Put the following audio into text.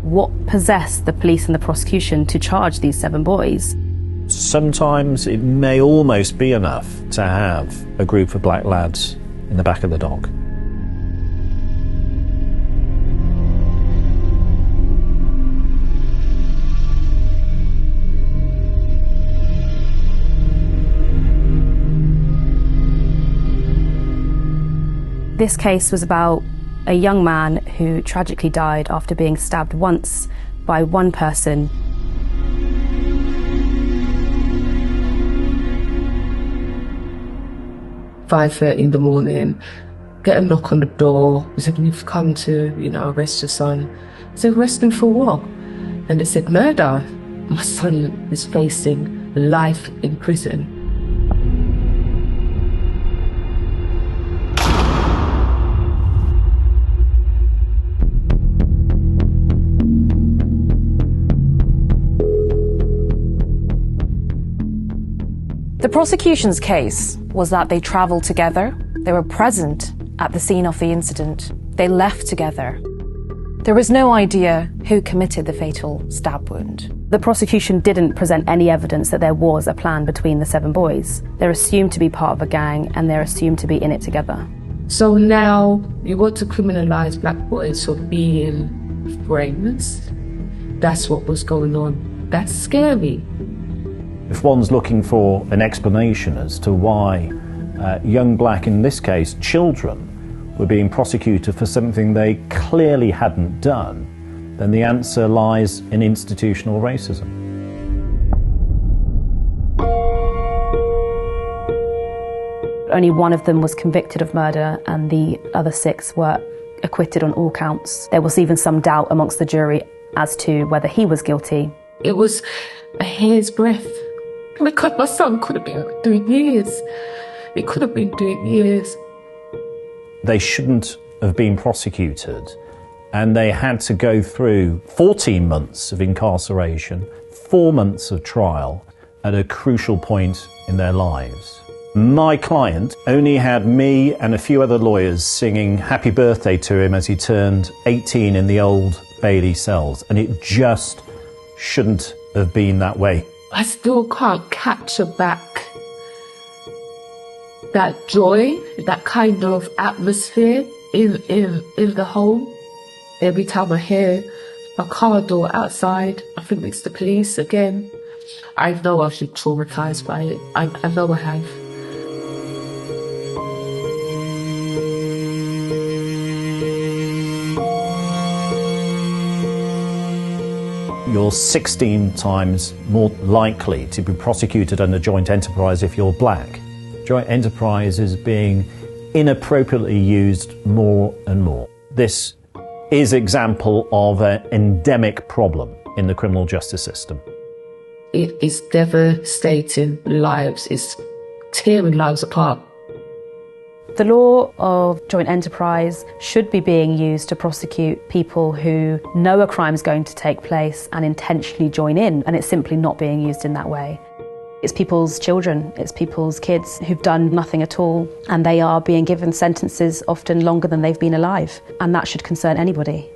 What possessed the police and the prosecution to charge these 7 boys? Sometimes it may almost be enough to have a group of black lads in the back of the dock. This case was about a young man who tragically died after being stabbed once by one person. "5:30 in the morning, get a knock on the door. They said, "We've come to, arrest your son." I said, "Arrest him for what?" And they said, "Murder. My son is facing life in prison." The prosecution's case was that they travelled together, they were present at the scene of the incident, they left together. There was no idea who committed the fatal stab wound. The prosecution didn't present any evidence that there was a plan between the 7 boys. They're assumed to be part of a gang and they're assumed to be in it together. So now you want to criminalise black boys for being friends? That's what was going on. That's scary. If one's looking for an explanation as to why young black, in this case children, were being prosecuted for something they clearly hadn't done, then the answer lies in institutional racism. Only one of them was convicted of murder and the other 6 were acquitted on all counts. There was even some doubt amongst the jury as to whether he was guilty. It was a hair's breadth. Because my son could have been doing years. He could have been doing years. They shouldn't have been prosecuted, and they had to go through 14 months of incarceration, 4 months of trial at a crucial point in their lives. My client only had me and a few other lawyers singing happy birthday to him as he turned 18 in the Old Bailey cells, and it just shouldn't have been that way. I still can't capture back that joy, that kind of atmosphere in the home. Every time I hear a car door outside, I think it's the police again. I know I've been traumatised by it. I know I have. You're 16 times more likely to be prosecuted under joint enterprise if you're black. Joint enterprise is being inappropriately used more and more. This is an example of an endemic problem in the criminal justice system. It is devastating lives. It's tearing lives apart. The law of joint enterprise should be being used to prosecute people who know a crime is going to take place and intentionally join in, and it's simply not being used in that way. It's people's children, it's people's kids who've done nothing at all, and they are being given sentences often longer than they've been alive, and that should concern anybody.